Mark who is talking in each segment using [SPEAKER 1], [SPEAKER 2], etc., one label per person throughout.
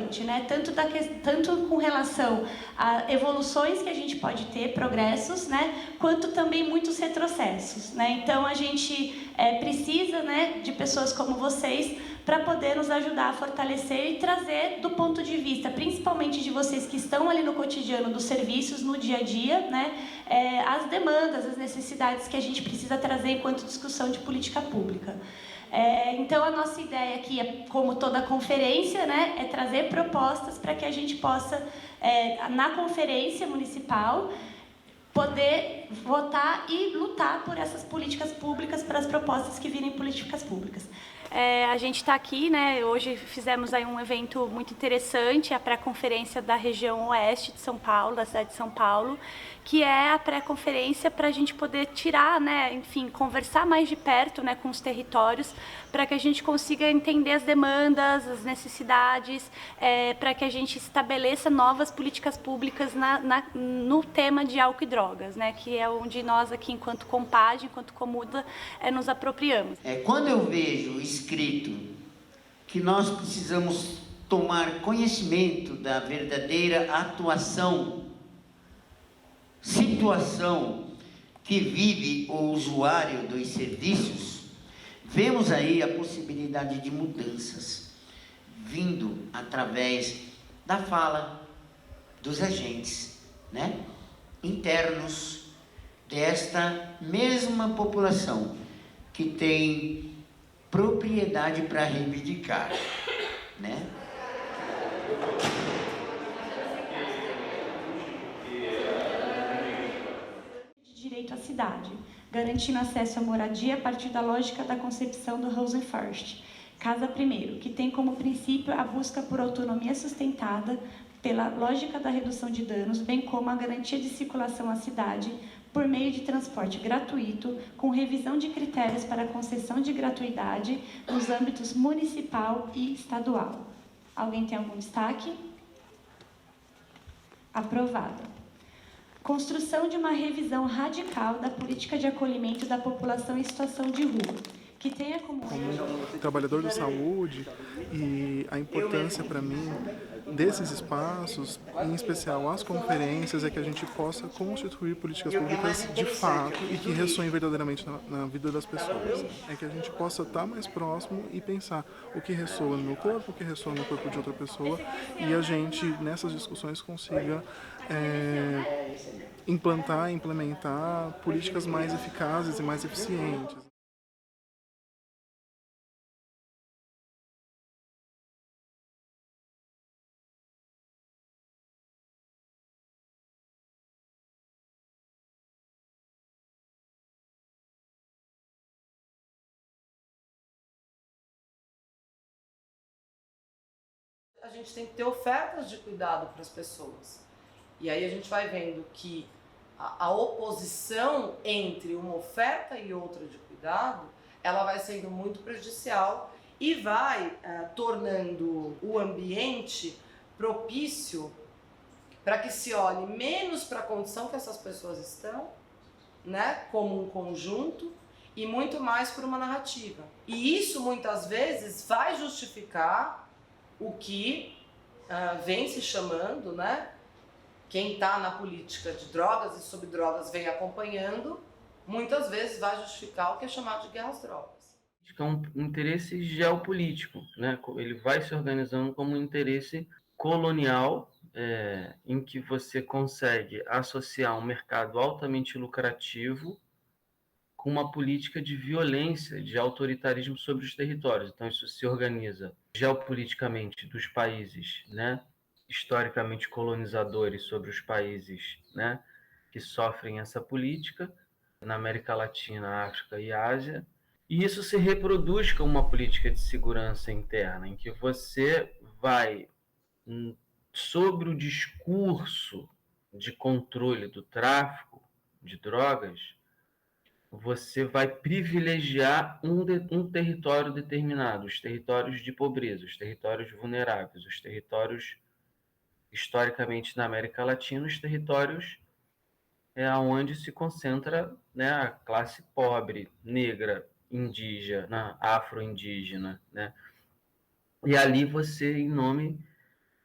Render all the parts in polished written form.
[SPEAKER 1] relevante, né? Tanto com relação a evoluções que a gente pode ter, progressos, né? Quanto também muitos retrocessos, né? Então a gente precisa, né, de pessoas como vocês para poder nos ajudar a fortalecer e trazer do ponto de vista, principalmente de vocês que estão ali no cotidiano dos serviços, no dia a dia, né, as demandas, as necessidades que a gente precisa trazer enquanto discussão de política pública. Então, a nossa ideia aqui, como toda conferência, né, é trazer propostas para que a gente possa, na conferência municipal, poder votar e lutar por essas políticas públicas, para as propostas que virem políticas públicas. A gente está aqui, né? Hoje fizemos aí um evento muito interessante, a pré-conferência da região oeste de São Paulo, da cidade de São Paulo, que é a pré-conferência para a gente poder tirar, né? Enfim, conversar mais de perto, né, com os territórios, para que a gente consiga entender as demandas, as necessidades, para que a gente estabeleça novas políticas públicas no tema de álcool e drogas, né? Que é onde nós aqui, enquanto Compad, enquanto Comuda, nos apropriamos.
[SPEAKER 2] Quando eu vejo escrito que nós precisamos tomar conhecimento da verdadeira situação que vive o usuário dos serviços, vemos aí a possibilidade de mudanças vindo através da fala dos agentes, né, internos desta mesma população que tem propriedade para reivindicar, né?
[SPEAKER 1] Direito à cidade, garantindo acesso à moradia a partir da lógica da concepção do Housing First. Casa primeiro, que tem como princípio a busca por autonomia sustentada pela lógica da redução de danos, bem como a garantia de circulação à cidade por meio de transporte gratuito, com revisão de critérios para a concessão de gratuidade nos âmbitos municipal e estadual. Alguém tem algum destaque? Aprovado. Construção de uma revisão radical da política de acolhimento da população em situação de rua, que tenha como
[SPEAKER 3] trabalhador da saúde, e a importância para mim desses espaços, em especial as conferências, é que a gente possa constituir políticas públicas de fato e que ressoem verdadeiramente na vida das pessoas. É que a gente possa estar mais próximo e pensar o que ressoa no meu corpo, o que ressoa no corpo de outra pessoa, e a gente, nessas discussões, consiga implementar políticas mais eficazes e mais eficientes.
[SPEAKER 4] A gente tem que ter ofertas de cuidado para as pessoas. E aí a gente vai vendo que a oposição entre uma oferta e outra de cuidado, ela vai sendo muito prejudicial e vai tornando o ambiente propício para que se olhe menos para a condição que essas pessoas estão, né, como um conjunto, e muito mais por uma narrativa. E isso muitas vezes vai justificar o que vem se chamando, né? Quem está na política de drogas e sobre drogas vem acompanhando, muitas vezes vai justificar o que é chamado de guerra às drogas.
[SPEAKER 5] É um interesse geopolítico, né? Ele vai se organizando como um interesse colonial, em que você consegue associar um mercado altamente lucrativo com uma política de violência, de autoritarismo sobre os territórios. Então, isso se organiza geopoliticamente dos países, né, historicamente colonizadores sobre os países, né, que sofrem essa política, na América Latina, África e Ásia. E isso se reproduz com uma política de segurança interna, em que você vai, sobre o discurso de controle do tráfico de drogas, você vai privilegiar um território determinado, os territórios de pobreza, os territórios vulneráveis, os territórios, historicamente na América Latina, os territórios onde se concentra, né, a classe pobre, negra, indígena, afro-indígena, né? E ali você, em nome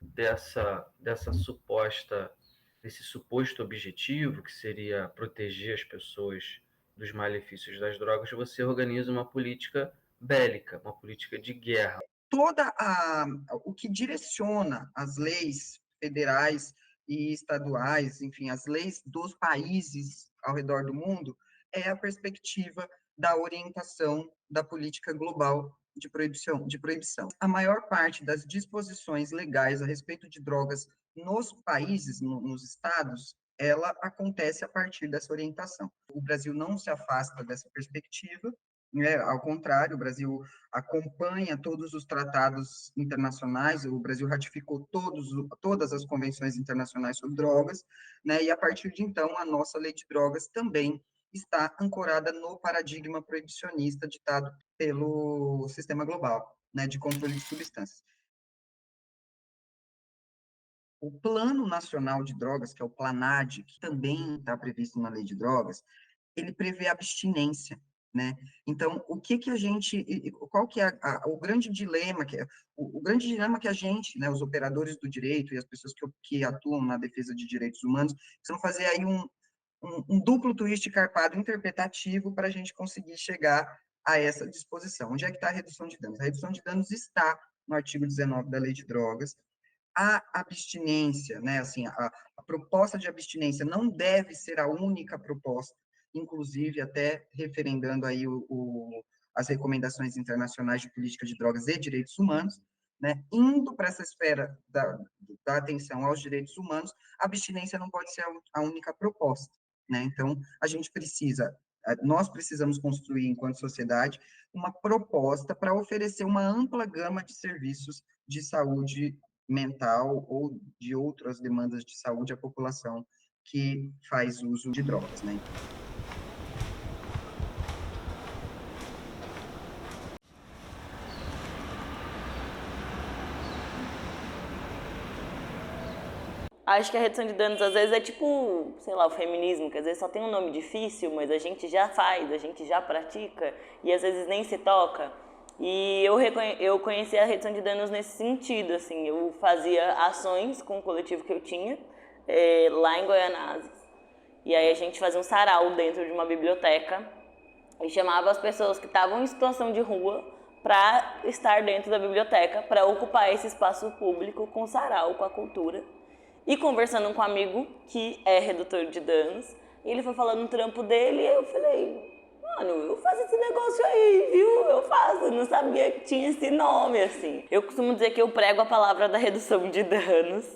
[SPEAKER 5] desse suposto objetivo, que seria proteger as pessoas dos malefícios das drogas, você organiza uma política bélica, uma política de guerra.
[SPEAKER 6] O que direciona as leis federais e estaduais, enfim, as leis dos países ao redor do mundo, é a perspectiva da orientação da política global de proibição. A maior parte das disposições legais a respeito de drogas nos países, nos estados, ela acontece a partir dessa orientação. O Brasil não se afasta dessa perspectiva, né? Ao contrário, o Brasil acompanha todos os tratados internacionais, o Brasil ratificou todas as convenções internacionais sobre drogas, né? E a partir de então, a nossa lei de drogas também está ancorada no paradigma proibicionista ditado pelo sistema global, né, de controle de substâncias. O Plano Nacional de Drogas, que é o PLANAD, que também está previsto na lei de drogas, ele prevê abstinência, né? Então, qual que é o grande dilema o grande dilema que a gente, né, os operadores do direito e as pessoas que atuam na defesa de direitos humanos, precisam fazer aí um duplo twist carpado interpretativo para a gente conseguir chegar a essa disposição. Onde é que está a redução de danos? A redução de danos está no artigo 19 da Lei de Drogas. A abstinência, né, assim, a proposta de abstinência não deve ser a única proposta, inclusive até referendando aí as recomendações internacionais de política de drogas e direitos humanos, né, indo para essa esfera da atenção aos direitos humanos, a abstinência não pode ser a única proposta, né? Então, nós precisamos construir, enquanto sociedade, uma proposta para oferecer uma ampla gama de serviços de saúde mental ou de outras demandas de saúde à população que faz uso de drogas, né?
[SPEAKER 7] Acho que a redução de danos às vezes é tipo, sei lá, o feminismo, que às vezes só tem um nome difícil, mas a gente já faz, a gente já pratica e às vezes nem se toca. E eu conheci a redução de danos nesse sentido, assim, eu fazia ações com o coletivo que eu tinha lá em Goianazes. E aí a gente fazia um sarau dentro de uma biblioteca e chamava as pessoas que estavam em situação de rua para estar dentro da biblioteca, para ocupar esse espaço público com sarau, com a cultura. E conversando com um amigo que é redutor de danos, ele foi falando no trampo dele e eu falei, mano, eu faço esse negócio aí, viu? Eu faço, eu não sabia que tinha esse nome, assim. Eu costumo dizer que eu prego a palavra da redução de danos,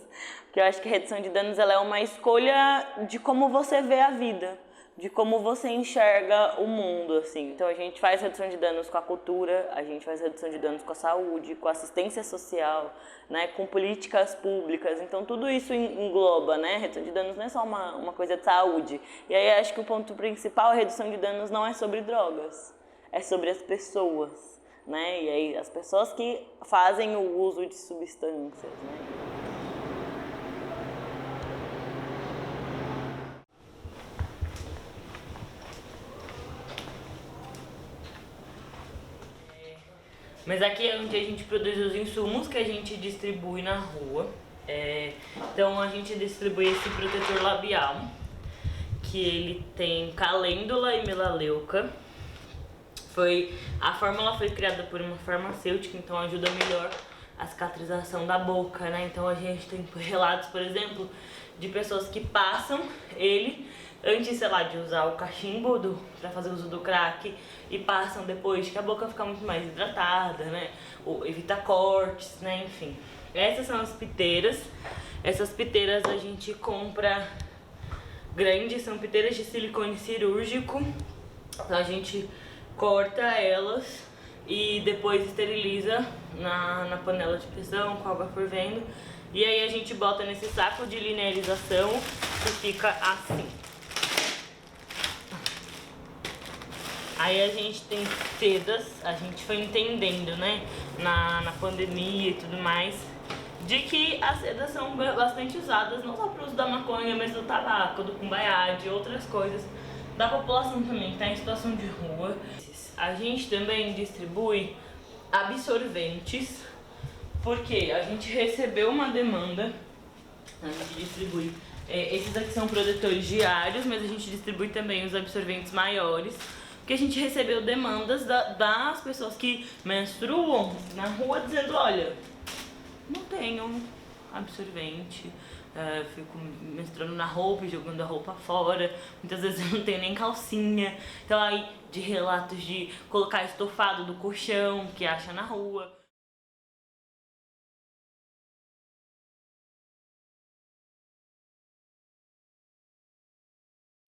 [SPEAKER 7] porque eu acho que a redução de danos ela é uma escolha de como você vê a vida, de como você enxerga o mundo, assim. Então a gente faz redução de danos com a cultura, a gente faz redução de danos com a saúde, com a assistência social, né, com políticas públicas. Então tudo isso engloba, né? Redução de danos não é só uma coisa de saúde. E aí acho que o ponto principal, a redução de danos não é sobre drogas, é sobre as pessoas, né? E aí as pessoas que fazem o uso de substâncias, né? Mas aqui é onde a gente produz os insumos que a gente distribui na rua. Então a gente distribui esse protetor labial, que ele tem calêndula e melaleuca. A fórmula foi criada por uma farmacêutica, então ajuda melhor a cicatrização da boca, né? Então a gente tem relatos, por exemplo, de pessoas que passam ele antes, sei lá, de usar o cachimbo para fazer uso do crack e passam depois, que a boca fica muito mais hidratada, né? Ou evita cortes, né? Enfim. Essas são as piteiras. Essas piteiras a gente compra grandes, são piteiras de silicone cirúrgico. Então a gente corta elas e depois esteriliza na panela de pressão com água fervendo. E aí a gente bota nesse saco de linearização que fica assim. Aí a gente tem sedas, a gente foi entendendo, né, na pandemia e tudo mais, de que as sedas são bastante usadas, não só para o uso da maconha, mas do tabaco, do cumbaiá, de outras coisas, da população também que está em situação de rua. A gente também distribui absorventes Porque a gente recebeu uma demanda, a gente distribui, esses aqui são protetores diários, mas a gente distribui também os absorventes maiores, porque a gente recebeu demandas das pessoas que menstruam na rua dizendo, olha, não tenho absorvente, fico menstruando na roupa e jogando a roupa fora, muitas vezes eu não tenho nem calcinha. Então aí de relatos de colocar estofado do colchão que acha na rua.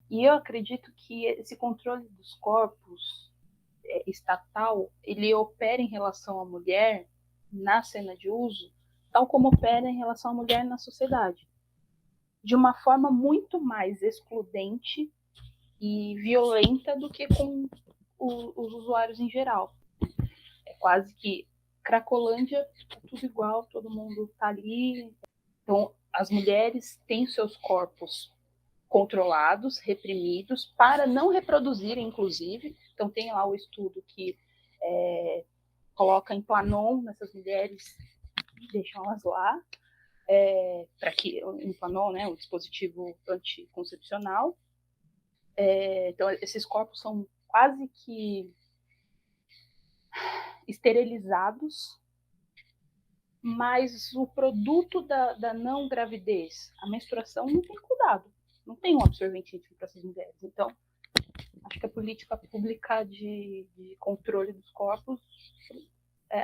[SPEAKER 8] E eu acredito que esse controle dos corpos estatal, ele opera em relação à mulher na cena de uso, tal como opera em relação à mulher na sociedade, de uma forma muito mais excludente e violenta do que com os usuários em geral. É quase que Cracolândia, é tudo igual, todo mundo tá ali. Então, as mulheres têm seus corpos controlados, reprimidos, para não reproduzirem, inclusive. Então, tem lá o estudo que coloca Implanon nessas mulheres e deixam elas lá, para que o Implanon, né, o dispositivo anticoncepcional. Então, esses corpos são quase que esterilizados, mas o produto da não gravidez, a menstruação, não tem cuidado. Não tem um absorvente íntimo para essas mulheres. Então, acho que a política pública de controle dos corpos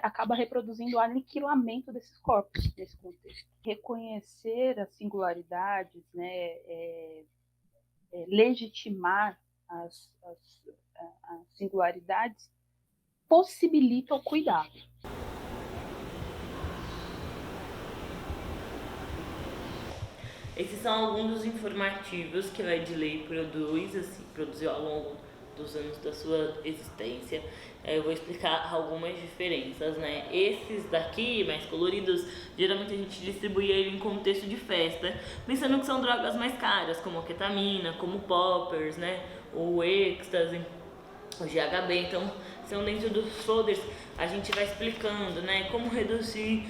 [SPEAKER 8] acaba reproduzindo o aniquilamento desses corpos nesse contexto. Reconhecer as singularidades, né, legitimar as singularidades, possibilita o cuidado.
[SPEAKER 7] Esses são alguns dos informativos que a Edley produziu ao longo dos anos da sua existência. Eu vou explicar algumas diferenças, né? Esses daqui, mais coloridos, geralmente a gente distribui ele em contexto de festa, pensando que são drogas mais caras, como a ketamina, como poppers, né? O êxtase, o GHB. Então, são dentro dos folders, a gente vai explicando, né, como reduzir,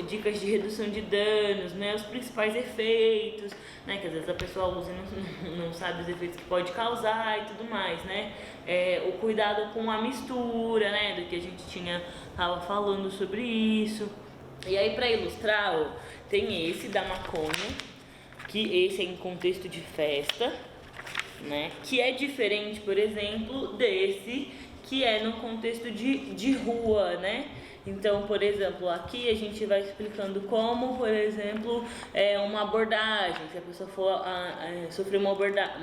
[SPEAKER 7] dicas de redução de danos, né, os principais efeitos, né, que às vezes a pessoa usa e não sabe os efeitos que pode causar e tudo mais, né, o cuidado com a mistura, né, do que a gente tava falando sobre isso. E aí, para ilustrar, ó, tem esse da maconha, que esse é em contexto de festa, né, que é diferente, por exemplo, desse que é no contexto de rua, né? Então, por exemplo, aqui a gente vai explicando como, por exemplo, uma abordagem, se a pessoa for sofrer uma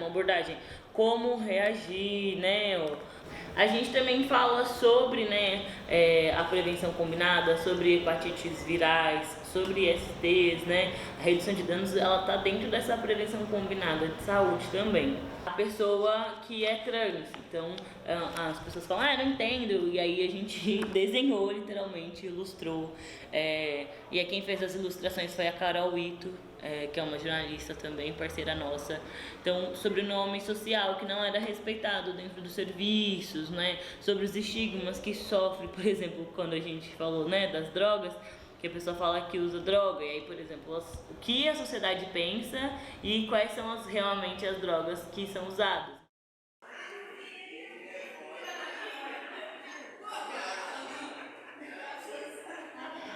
[SPEAKER 7] abordagem, como reagir, né? A gente também fala sobre, né, a prevenção combinada, sobre hepatites virais, sobre STs, né? A redução de danos, ela tá dentro dessa prevenção combinada de saúde também. A pessoa que é trans, então as pessoas falam, não entendo, e aí a gente desenhou literalmente, ilustrou, e aí quem fez as ilustrações foi a Carol Ito, que é uma jornalista também, parceira nossa. Então, sobre o nome social que não era respeitado dentro dos serviços, né, sobre os estigmas que sofre, por exemplo, quando a gente falou, né, das drogas, que a pessoa fala que usa droga, e aí, por exemplo, o que a sociedade pensa e quais são realmente as drogas que são usadas.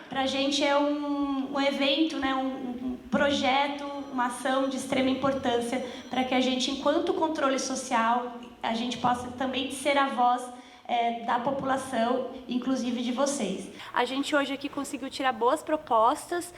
[SPEAKER 1] Para a gente é um evento, né, um projeto, uma ação de extrema importância para que a gente, enquanto controle social, a gente possa também ser a voz da população, inclusive de vocês. A gente hoje aqui conseguiu tirar boas propostas,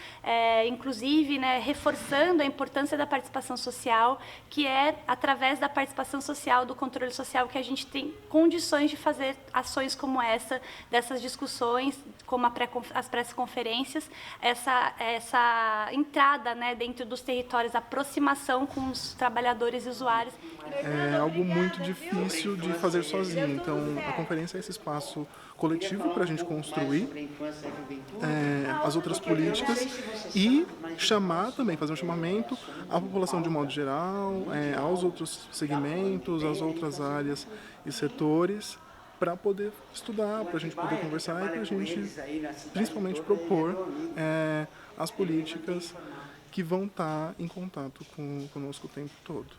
[SPEAKER 1] inclusive, né, reforçando a importância da participação social, que é através da participação social, do controle social, que a gente tem condições de fazer ações como essa, dessas discussões, como as pré-conferências, essa entrada, né, dentro dos territórios, aproximação com os trabalhadores e usuários.
[SPEAKER 3] É algo muito difícil de fazer sozinho, então a conferência é esse espaço coletivo para a gente construir as outras políticas e chamar também, fazer um chamamento à população de modo geral, aos outros segmentos, às outras áreas e setores, para poder estudar, para a gente poder conversar e para a gente, principalmente, propor as políticas que vão estar em contato conosco o tempo todo.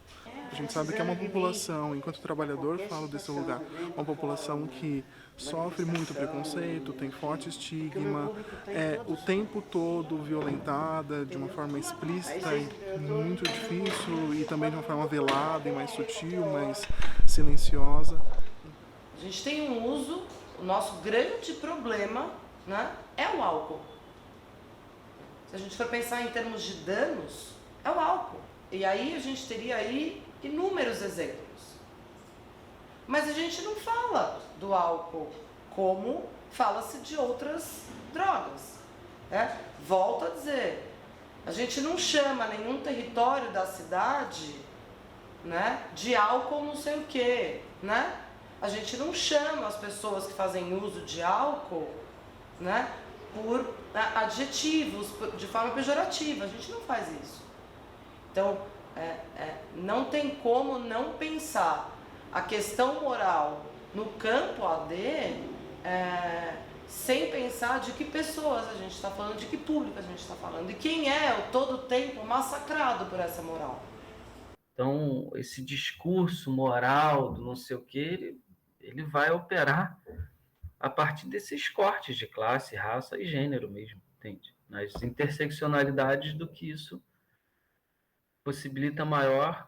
[SPEAKER 3] A gente sabe que é uma população, enquanto trabalhador, falo desse lugar, uma população que sofre muito preconceito, tem forte estigma, é o tempo todo violentada de uma forma explícita e muito difícil, e também de uma forma velada e mais sutil, mais silenciosa.
[SPEAKER 4] A gente tem um uso, o nosso grande problema, né, é o álcool. Se a gente for pensar em termos de danos, é o álcool. E aí a gente teria aí inúmeros exemplos. Mas a gente não fala do álcool como fala-se de outras drogas. Né? Volto a dizer, a gente não chama nenhum território da cidade, né, de álcool não sei o quê, né? A gente não chama as pessoas que fazem uso de álcool, né, por adjetivos, de forma pejorativa. A gente não faz isso. Então, não tem como não pensar a questão moral no campo AD sem pensar de que pessoas a gente está falando, de que público a gente está falando, e quem é o todo o tempo massacrado por essa moral.
[SPEAKER 5] Então, esse discurso moral do não sei o quê, ele vai operar a partir desses cortes de classe, raça e gênero mesmo, entende? Nas interseccionalidades do que isso possibilita maior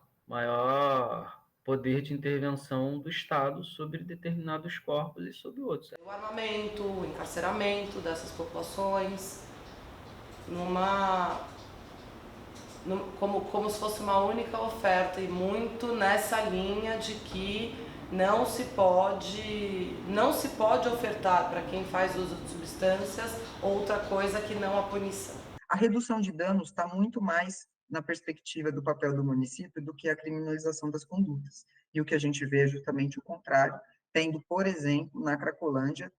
[SPEAKER 5] poder de intervenção do Estado sobre determinados corpos e sobre outros.
[SPEAKER 4] O armamento, o encarceramento dessas populações, como se fosse uma única oferta, e muito nessa linha de que não se pode ofertar para quem faz uso de substâncias outra coisa que não a punição.
[SPEAKER 6] A redução de danos está muito mais na perspectiva do papel do município do que a criminalização das condutas. E o que a gente vê é justamente o contrário, tendo, por exemplo, na Cracolândia,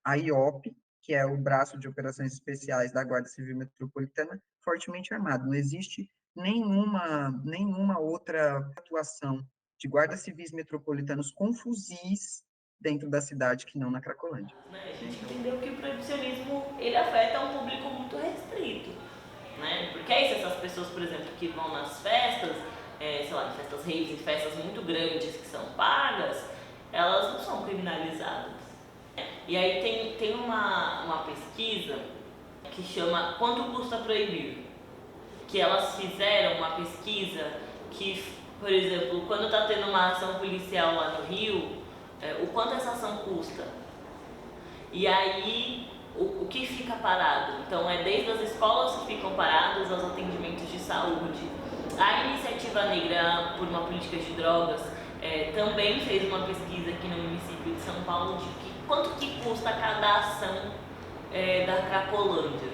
[SPEAKER 6] a IOP, que é o braço de operações especiais da Guarda Civil Metropolitana, fortemente armado. Não existe nenhuma outra atuação de guardas civis metropolitanos com fuzis dentro da cidade que não na Cracolândia.
[SPEAKER 7] A gente entendeu que o proibicionismo ele afeta um público muito restrito, né? Porque aí essas pessoas, por exemplo, que vão nas festas, sei lá, em festas raves, em festas muito grandes que são pagas, elas não são criminalizadas. E aí tem uma pesquisa que chama Quanto Custa Proibir? Que elas fizeram uma pesquisa que, por exemplo, quando está tendo uma ação policial lá no Rio, o quanto essa ação custa. E aí, o que fica parado? Então, desde as escolas que ficam paradas aos atendimentos de saúde. A Iniciativa Negra por uma Política de Drogas também fez uma pesquisa aqui no município de São Paulo de quanto que custa cada ação da Cracolândia.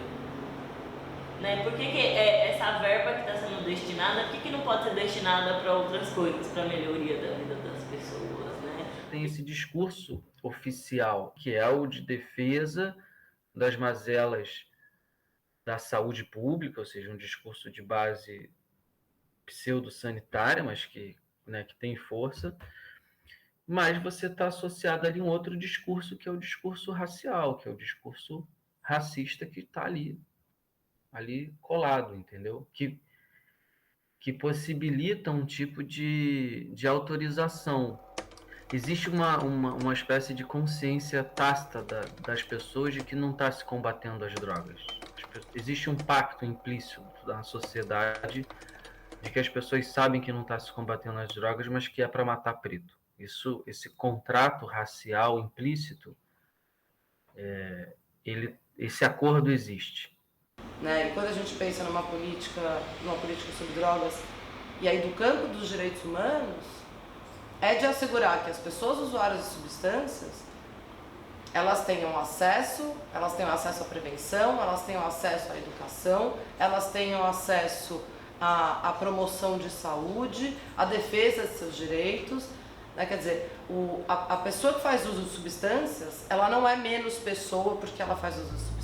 [SPEAKER 7] Né? Por que essa verba que está sendo destinada, por que não pode ser destinada para outras coisas, para a melhoria da vida das pessoas? Né?
[SPEAKER 5] Tem esse discurso oficial, que é o de defesa das mazelas da saúde pública, ou seja, um discurso de base pseudo-sanitária, mas que tem força, mas você está associado ali a um outro discurso, que é o discurso racial, que é o discurso racista que está ali colado, entendeu? Que possibilita um tipo de autorização. Existe uma espécie de consciência tácita das pessoas de que não está se combatendo as drogas. Existe um pacto implícito da sociedade de que as pessoas sabem que não está se combatendo as drogas, mas que é para matar preto. Esse contrato racial implícito, esse acordo existe.
[SPEAKER 4] Né? E quando a gente pensa numa política sobre drogas, e aí do campo dos direitos humanos, é de assegurar que as pessoas usuárias de substâncias, elas tenham acesso à prevenção, elas tenham acesso à educação, elas tenham acesso à promoção de saúde, à defesa de seus direitos. Né? Quer dizer, a pessoa que faz uso de substâncias, ela não é menos pessoa porque ela faz uso de substâncias.